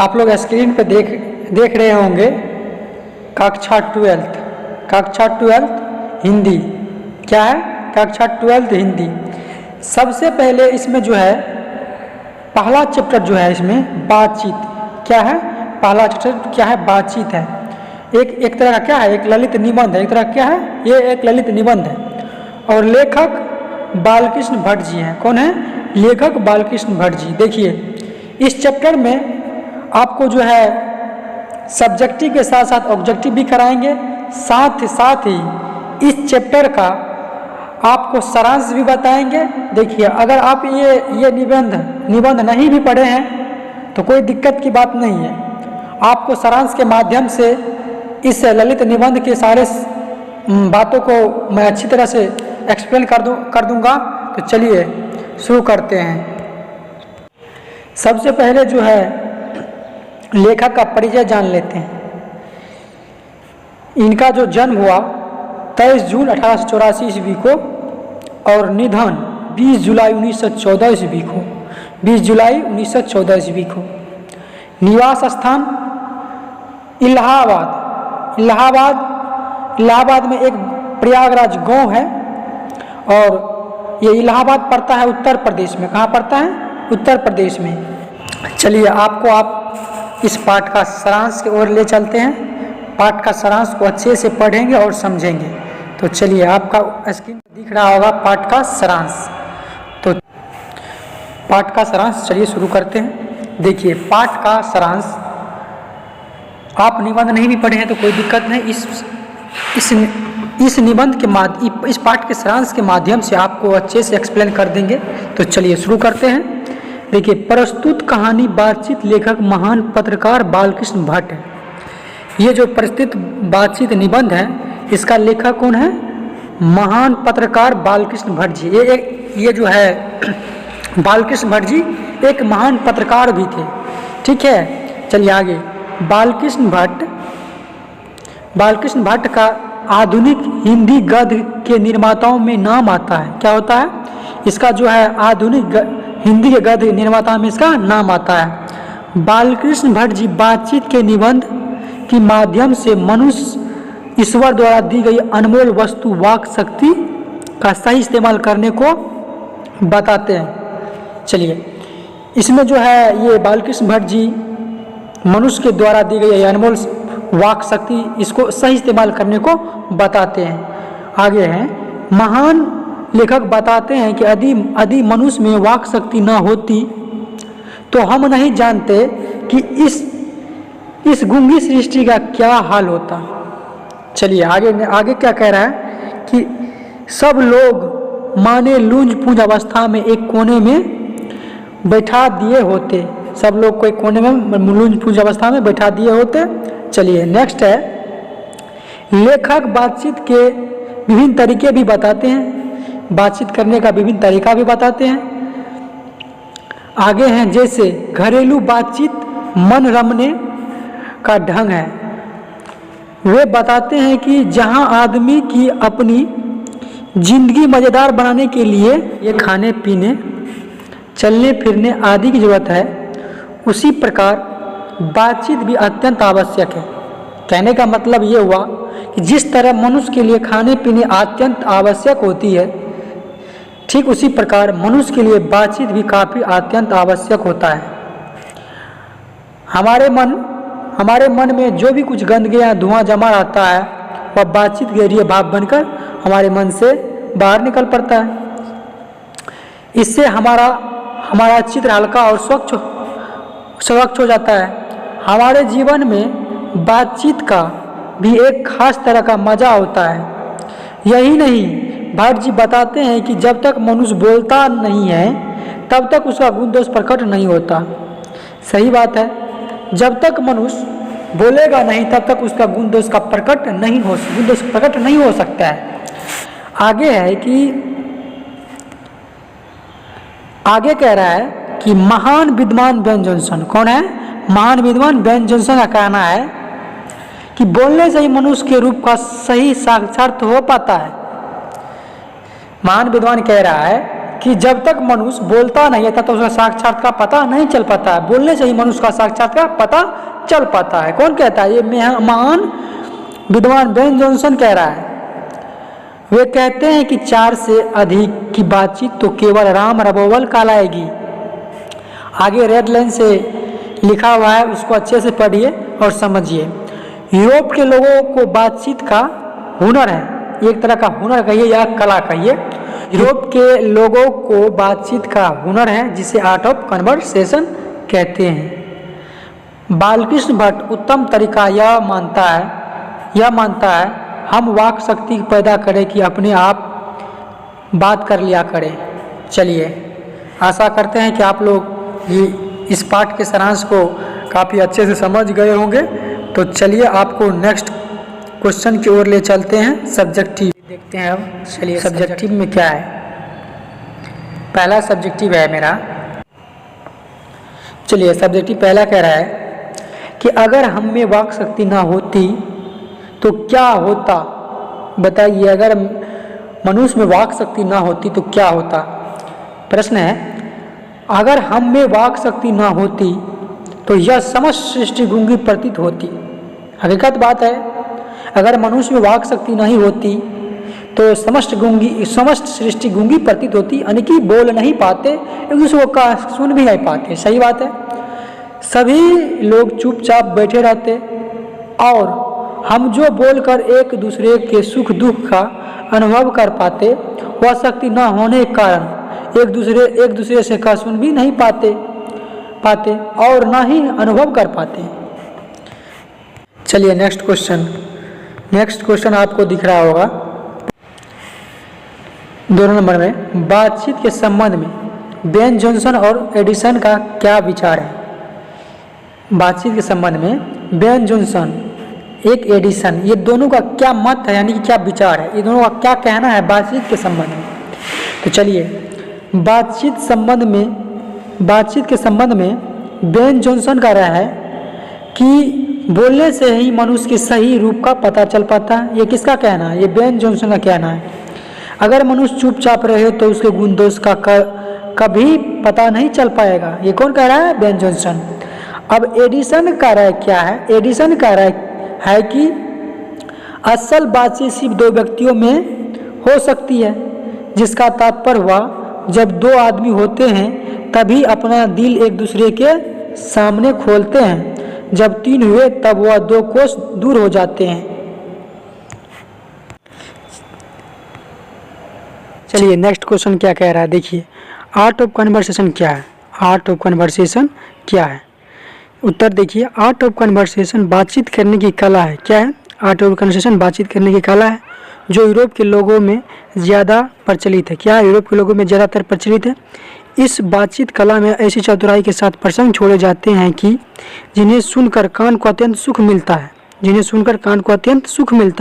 आप लोग स्क्रीन पे देख रहे होंगे कक्षा 12 हिंदी। क्या है? कक्षा 12 हिंदी। सबसे पहले इसमें जो है पहला चैप्टर जो है इसमें बातचीत। क्या है? पहला चैप्टर क्या है? बातचीत है। एक तरह का क्या है? एक ललित निबंध है। एक तरह क्या है? ये एक ललित निबंध है और लेखक बालकृष्ण भट्ट जी हैं। कौन है? लेखक बालकृष्ण भट्ट जी। देखिए इस चैप्टर में आपको जो है सब्जेक्टिव के साथ साथ ऑब्जेक्टिव भी कराएंगे, साथ ही इस चैप्टर का आपको सारांश भी बताएंगे। देखिए अगर आप ये निबंध नहीं भी पढ़े हैं तो कोई दिक्कत की बात नहीं है। आपको सारांश के माध्यम से इस ललित निबंध के सारे बातों को मैं अच्छी तरह से एक्सप्लेन कर दूंगा। तो चलिए शुरू करते हैं। सबसे पहले जो है लेखक का परिचय जान लेते हैं। इनका जो जन्म हुआ 23 जून 1884 ईस्वी को और निधन 20 जुलाई 1914 ईस्वी को। 20 जुलाई 1914 ईस्वी को। निवास स्थान इलाहाबाद में एक प्रयागराज गांव है और ये इलाहाबाद पड़ता है उत्तर प्रदेश में। कहाँ पड़ता है? उत्तर प्रदेश में। चलिए आप इस पाठ का सारांश की ओर ले चलते हैं। पाठ का सारांश को अच्छे से पढ़ेंगे और समझेंगे। तो चलिए आपका स्क्रीन पर दिख रहा होगा पाठ का सारांश। तो पाठ का सारांश चलिए शुरू करते हैं। देखिए पाठ का सारांश, आप निबंध नहीं भी पढ़े हैं तो कोई दिक्कत नहीं। इस निबंध के इस पाठ के सारांश के माध्यम से आपको अच्छे से एक्सप्लेन कर देंगे। तो चलिए शुरू करते हैं। देखिए प्रस्तुत कहानी बातचीत लेखक महान पत्रकार बालकृष्ण भट्ट है। ये जो प्रस्तुत बातचीत निबंध है इसका लेखक कौन है? महान पत्रकार बालकृष्ण भट्ट जी। ये जो है बालकृष्ण भट्ट जी एक महान पत्रकार भी थे। ठीक है, चलिए आगे। बालकृष्ण भट्ट का आधुनिक हिंदी गद्य के निर्माताओं में नाम आता है। क्या होता है? इसका जो है आधुनिक हिंदी के गद्य निर्माता में इसका नाम आता है। बालकृष्ण भट्ट जी बातचीत के निबंध के माध्यम से मनुष्य ईश्वर द्वारा दी गई अनमोल वस्तु वाक शक्ति का सही इस्तेमाल करने को बताते हैं। चलिए इसमें जो है ये बालकृष्ण भट्ट जी मनुष्य के द्वारा दी गई अनमोल वाक शक्ति इसको सही इस्तेमाल करने को बताते हैं। आगे हैं महान लेखक बताते हैं कि यदि मनुष्य में वाक शक्ति न होती तो हम नहीं जानते कि इस गूंगी सृष्टि का क्या हाल होता। चलिए आगे क्या कह रहा है कि सब लोग माने लूंज पूंज अवस्था में एक कोने में बैठा दिए होते। सब लोग को एक कोने में लूंज पूंज अवस्था में बैठा दिए होते। चलिए नेक्स्ट है लेखक बातचीत के विभिन्न तरीके भी बताते हैं। बातचीत करने का विभिन्न तरीका भी बताते हैं। आगे हैं जैसे घरेलू बातचीत मन रमने का ढंग है। वे बताते हैं कि जहां आदमी की अपनी जिंदगी मज़ेदार बनाने के लिए ये खाने पीने चलने फिरने आदि की जरूरत है, उसी प्रकार बातचीत भी अत्यंत आवश्यक है। कहने का मतलब ये हुआ कि जिस तरह मनुष्य के लिए खाने पीने अत्यंत आवश्यक होती है, ठीक उसी प्रकार मनुष्य के लिए बातचीत भी काफ़ी अत्यंत आवश्यक होता है। हमारे मन में जो भी कुछ गंदगी या धुआं जमा रहता है वह बातचीत के जरिए भाप बनकर हमारे मन से बाहर निकल पड़ता है। इससे हमारा चित्र हल्का और स्वच्छ हो जाता है। हमारे जीवन में बातचीत का भी एक खास तरह का मज़ा होता है। यही नहीं, भट्ट जी बताते हैं कि जब तक मनुष्य बोलता नहीं है तब तक उसका गुण दोष प्रकट नहीं होता। सही बात है, जब तक मनुष्य बोलेगा नहीं तब तक उसका गुण दोष प्रकट नहीं हो सकता है। आगे कह रहा है कि महान विद्वान बेन जॉनसन। कौन है? महान विद्वान बेन जॉनसन का कहना है कि बोलने से ही मनुष्य के रूप का सही साक्षात हो पाता है। महान विद्वान कह रहा है कि जब तक मनुष्य बोलता नहीं है तब तक उसका साक्षात का पता नहीं चल पाता है, बोलने से ही मनुष्य का साक्षात का पता चल पाता है। कौन कहता है? ये महान विद्वान बेन जॉनसन कह रहा है। वे कहते हैं कि 4 से अधिक की बातचीत तो केवल राम रबोवल कहलाएगी। आगे रेड लाइन से लिखा हुआ है, उसको अच्छे से पढ़िए और समझिए। यूरोप के लोगों को बातचीत का हुनर है, एक तरह का हुनर कहिए या कला कहिए। यूरोप के लोगों को बातचीत का हुनर है जिसे आर्ट ऑफ कन्वर्सेशन कहते हैं। बालकृष्ण भट्ट उत्तम तरीका यह मानता है हम वाक शक्ति पैदा करें कि अपने आप बात कर लिया करें। चलिए, आशा करते हैं कि आप लोग ये इस पाठ के सारांश को काफ़ी अच्छे से समझ गए होंगे। तो चलिए आपको नेक्स्ट क्वेश्चन की ओर ले चलते हैं। सब्जेक्टिव देखते हैं अब। चलिए, सब्जेक्टिव में क्या है? पहला सब्जेक्टिव है मेरा। चलिए, सब्जेक्टिव पहला कह रहा है कि अगर हम में वाक शक्ति ना होती तो क्या होता? बताइए, अगर मनुष्य में वाक शक्ति ना होती तो क्या होता? प्रश्न है, अगर हम में वाक शक्ति ना होती तो यह समस्त सृष्टि गूंगी प्रतीत होती। हकीकत बात है, अगर मनुष्य में वाक शक्ति नहीं होती तो समस्त सृष्टि गूंगी प्रतीत होती, यानी कि बोल नहीं पाते, एक दूसरे को सुन भी नहीं पाते। सही बात है, सभी लोग चुपचाप बैठे रहते और हम जो बोलकर एक दूसरे के सुख दुख का अनुभव कर पाते, वह शक्ति न होने के कारण एक दूसरे से का सुन भी नहीं पाते और ना ही अनुभव कर पाते। चलिए नेक्स्ट क्वेश्चन आपको दिख रहा होगा 2 नंबर में। बातचीत के संबंध में बेन जॉनसन और एडिसन का क्या विचार है? बातचीत के संबंध में बेन जॉनसन एक एडिसन, ये दोनों का क्या मत है, यानी कि क्या विचार है, ये दोनों का क्या कहना है बातचीत के संबंध में? तो चलिए, बातचीत के संबंध में बेन जॉनसन का राय है कि बोलने से ही मनुष्य के सही रूप का पता चल पाता है। ये किसका कहना है? ये बेन जॉनसन का कहना है। अगर मनुष्य चुपचाप रहे तो उसके गुण दोष का कभी पता नहीं चल पाएगा। ये कौन कह रहा है? Ben Jonson. अब एडिसन का राय क्या है? एडिसन का राय है कि असल बातचीत सिर्फ 2 व्यक्तियों में हो सकती है, जिसका तात्पर्य हुआ जब 2 आदमी होते हैं तभी अपना दिल एक दूसरे के सामने खोलते हैं, जब 3 हुए तब वह 2 कोस दूर हो जाते हैं। चलिए नेक्स्ट क्वेश्चन क्या कह रहा है, देखिए। आर्ट ऑफ कन्वर्सेशन क्या है? आर्ट ऑफ कन्वर्सेशन क्या है? उत्तर देखिए, आर्ट ऑफ कन्वर्सेशन बातचीत करने की कला है। क्या है? आर्ट ऑफ कन्वर्सेशन बातचीत करने की कला है जो यूरोप के लोगों में ज़्यादा प्रचलित है। क्या है? यूरोप के लोगों में ज़्यादातर प्रचलित है। इस बातचीत कला में ऐसी चतुराई के साथ प्रसंग छोड़े जाते हैं कि जिन्हें सुनकर कान को अत्यंत सुख मिलता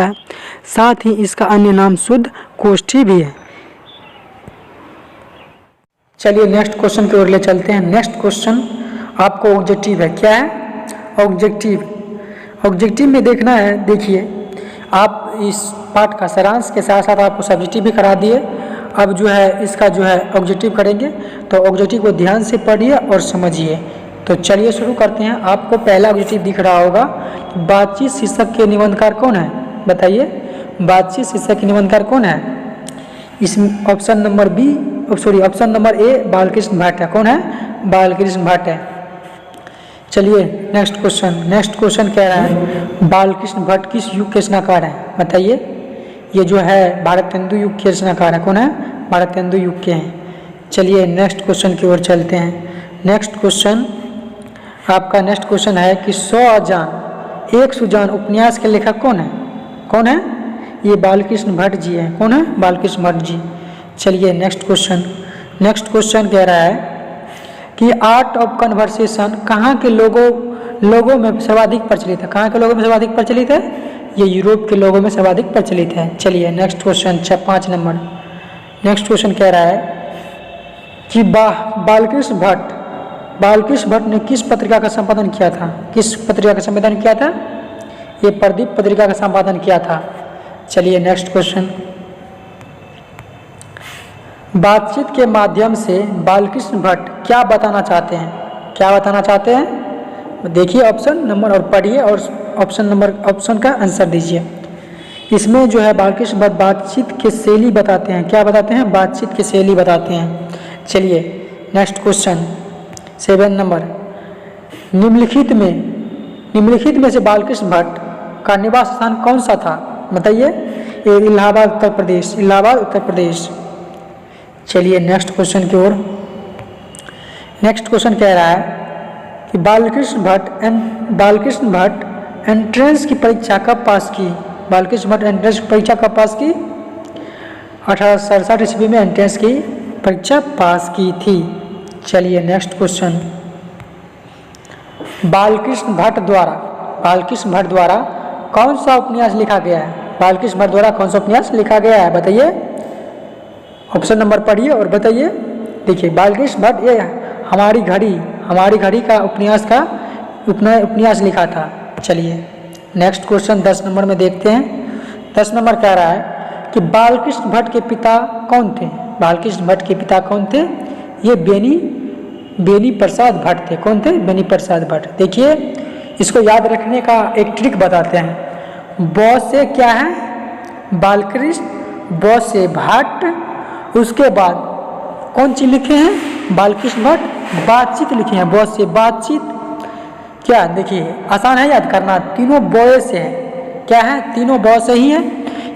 है। साथ ही इसका अन्य नाम शुद्ध कोष्ठी भी है। चलिए नेक्स्ट क्वेश्चन की ओर ले चलते हैं। नेक्स्ट क्वेश्चन आपको ऑब्जेक्टिव है। क्या है? ऑब्जेक्टिव में देखना है। देखिए, आप इस पाठ का सारांश के साथ साथ आपको सब्जेक्टिव भी करा दिए। अब जो है इसका जो है ऑब्जेक्टिव करेंगे, तो ऑब्जेक्टिव को ध्यान से पढ़िए और समझिए। तो चलिए शुरू करते हैं। आपको पहला ऑब्जेक्टिव दिख रहा होगा, बातचीत शीर्षक के निबंधकार कौन है? बताइए, बातचीत शीर्षक के निबंधकार कौन है? इस option number A Balkrishna Bhatt है। कौन है? बालकृष्ण भट्ट है। चलिए नेक्स्ट क्वेश्चन कह रहा है, बालकृष्ण भट्ट किस युग के रचनाकार हैं? बताइए। ये जो है भारतेंदु युग के रचनाकार है। कौन है? भारतेंदु युग के हैं। चलिए नेक्स्ट क्वेश्चन की ओर चलते हैं। नेक्स्ट क्वेश्चन है कि 100 अजान एक सुजान उपन्यास के लेखक कौन है? कौन है? ये बालकृष्ण भट्ट जी हैं। कौन है? बालकृष्ण भट्ट जी। चलिए नेक्स्ट क्वेश्चन कह रहा है कि आर्ट ऑफ कन्वर्सेशन कहाँ के लोगों में सर्वाधिक प्रचलित है? कहाँ के लोगों में सर्वाधिक प्रचलित है? ये यूरोप के लोगों में सर्वाधिक प्रचलित है। चलिए next question 5 number. Next question कह रहा है कि बालकृष्ण भट्ट ने किस पत्रिका का संपादन किया था? किस पत्रिका का संपादन किया था? ये प्रदीप पत्रिका का संपादन किया था। चलिए नेक्स्ट क्वेश्चन बातचीत के माध्यम से बालकृष्ण भट्ट क्या बताना चाहते हैं? क्या बताना चाहते हैं? देखिए ऑप्शन नंबर और पढ़िए और ऑप्शन का आंसर दीजिए। इसमें जो है बालकृष्ण भट्ट बातचीत की शैली बताते हैं। क्या बताते हैं? बातचीत की शैली बताते हैं। चलिए नेक्स्ट क्वेश्चन 7 नंबर। निम्नलिखित में से बालकृष्ण भट्ट का निवास स्थान कौन सा था? बताइए। इलाहाबाद उत्तर प्रदेश, इलाहाबाद उत्तर प्रदेश। चलिए नेक्स्ट क्वेश्चन की ओर। नेक्स्ट क्वेश्चन कह रहा है कि बालकृष्ण भट्ट एंट्रेंस की परीक्षा कब पास की? बालकृष्ण भट्ट एंट्रेंस की परीक्षा कब पास की? 1867 ईस्वी में एंट्रेंस की परीक्षा पास की थी। चलिए नेक्स्ट क्वेश्चन। बालकृष्ण भट्ट द्वारा कौन सा उपन्यास लिखा गया है? बालकृष्ण भट्ट द्वारा कौन सा उपन्यास लिखा गया है? बताइए। ऑप्शन नंबर पढ़िए और बताइए। देखिए बालकृष्ण भट्ट ये हमारी घड़ी का उपन्यास लिखा था। चलिए नेक्स्ट क्वेश्चन 10 नंबर में देखते हैं। 10 नंबर कह रहा है कि बालकृष्ण भट्ट के पिता कौन थे? बालकृष्ण भट्ट के पिता कौन थे? ये बेनी प्रसाद भट्ट थे। कौन थे? बेनी प्रसाद भट्ट। देखिए इसको याद रखने का एक ट्रिक बताते हैं। ब से क्या है? बालकृष्ण, ब से भट्ट, उसके बाद कौन चीज लिखे हैं? बालकृष्ण भट्ट बातचीत लिखे हैं। ब से बातचीत। क्या देखिए आसान है याद करना, तीनों बॉय से है। क्या है? तीनों ब से ही है,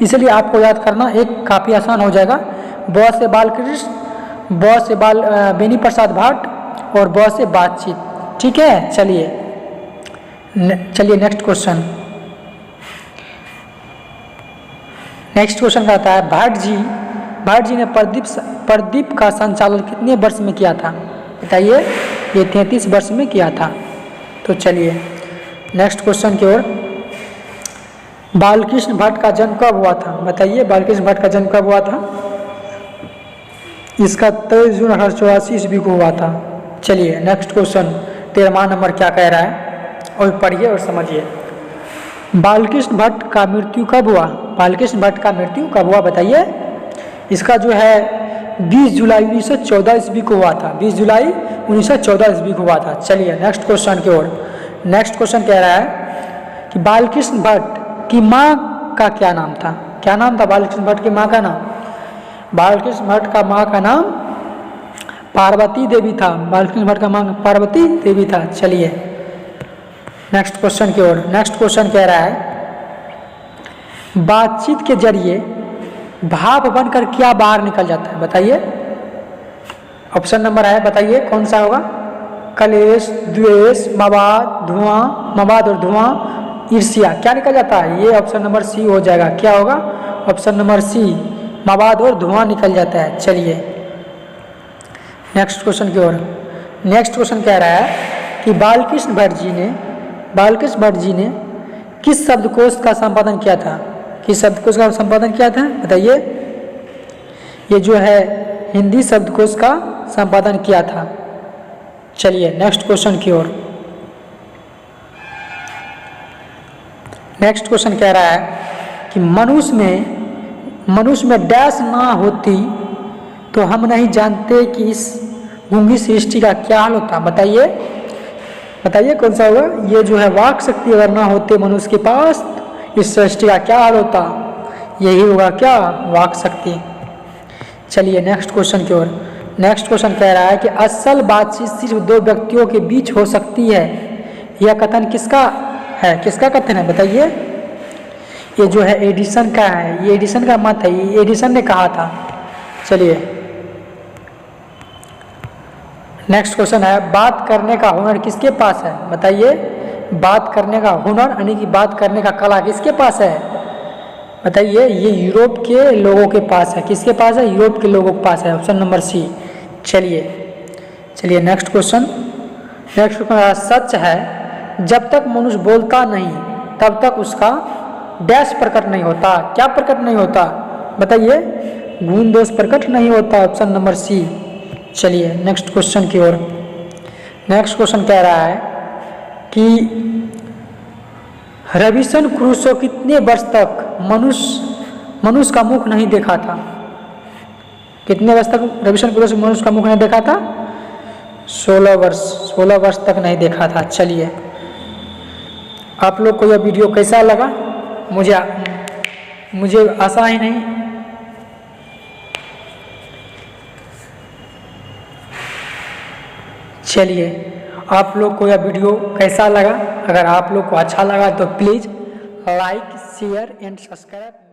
इसलिए आपको याद करना एक काफ़ी आसान हो जाएगा। ब से बालकृष्ण, ब से बेनी प्रसाद भट्ट और ब से बातचीत। ठीक है। चलिए नेक्स्ट क्वेश्चन। नेक्स्ट क्वेश्चन कहता है भट्ट जी ने प्रदीप का संचालन कितने वर्ष में किया था? बताइए। ये 33 वर्ष में किया था। तो चलिए नेक्स्ट क्वेश्चन की ओर। बालकृष्ण भट्ट का जन्म कब हुआ था? बताइए। बालकृष्ण भट्ट का जन्म कब हुआ था? इसका 23 जून 1884 ईस्वी को हुआ था। चलिए नेक्स्ट क्वेश्चन 13वां नंबर क्या कह रहा है और पढ़िए और समझिए। बालकृष्ण भट्ट का मृत्यु कब हुआ? बालकृष्ण भट्ट का मृत्यु कब हुआ? बताइए। इसका जो है 20 जुलाई 1914 ईस्वी को हुआ था। 20 जुलाई 1914 ईस्वी को हुआ था। चलिए नेक्स्ट क्वेश्चन की ओर। नेक्स्ट क्वेश्चन कह रहा है कि बालकृष्ण भट्ट की माँ का क्या नाम था? क्या नाम था बालकृष्ण भट्ट की माँ का नाम? बालकृष्ण भट्ट का माँ का नाम पार्वती देवी था। बालकृष्ण भट्ट का माँ पार्वती देवी था। चलिए नेक्स्ट क्वेश्चन की ओर। नेक्स्ट क्वेश्चन कह रहा है बातचीत के जरिए भाप बनकर क्या बाहर निकल जाता है? बताइए। ऑप्शन नंबर है, बताइए कौन सा होगा? कलेश, द्वेष, मवाद और धुआं, ईर्ष्या। क्या निकल जाता है? ये ऑप्शन नंबर सी हो जाएगा। क्या होगा? ऑप्शन नंबर सी, मवाद और धुआं निकल जाता है। चलिए नेक्स्ट क्वेश्चन की ओर। नेक्स्ट क्वेश्चन कह रहा है कि बालकृष्ण भट्ट जी ने किस शब्दकोश का संपादन किया था? किस शब्दकोश का संपादन किया था? बताइए। ये जो है हिंदी शब्दकोश का संपादन किया था। चलिए नेक्स्ट क्वेश्चन की ओर। नेक्स्ट क्वेश्चन कह रहा है कि मनुष्य में डैश ना होती तो हम नहीं जानते कि इस गूंगी सृष्टि का क्या हाल होता। बताइए कौन सा होगा? ये जो है वाक शक्ति अगर ना होते मनुष्य के पास, इस सृष्टि का क्या हाल होता? यही होगा क्या? वाक शक्ति। चलिए नेक्स्ट क्वेश्चन की ओर। नेक्स्ट क्वेश्चन कह रहा है कि असल बातचीत सिर्फ दो व्यक्तियों के बीच हो सकती है, यह कथन किसका है? किसका कथन है? बताइए। ये जो है एडिसन का है। ये एडिसन का मत है, ये एडिसन ने कहा था। चलिए नेक्स्ट क्वेश्चन है बात करने का हुनर किसके पास है? बताइए। बात करने का हुनर यानी कि बात करने का कला किसके पास है? बताइए। ये यूरोप के लोगों के पास है। किसके पास है? यूरोप के लोगों के पास है। Option number C. चलिए नेक्स्ट क्वेश्चन। नेक्स्ट क्वेश्चन सच है जब तक मनुष्य बोलता नहीं तब तक उसका डैश प्रकट नहीं होता। क्या प्रकट नहीं होता? बताइए। गुण दोष प्रकट नहीं होता। Option number C. चलिए नेक्स्ट क्वेश्चन की ओर। नेक्स्ट क्वेश्चन कह रहा है कि रॉबिन्सन क्रूसो कितने वर्ष तक मनुष्य का मुख नहीं देखा था? कितने वर्ष तक रविशंकर प्रसाद मनुष्य का मुख नहीं देखा था? 16 वर्ष तक नहीं देखा था। चलिए, आप लोग को यह वीडियो कैसा लगा? मुझे आशा ही नहीं चलिए, आप लोग को यह वीडियो कैसा लगा? अगर आप लोग को अच्छा लगा तो please like share and subscribe.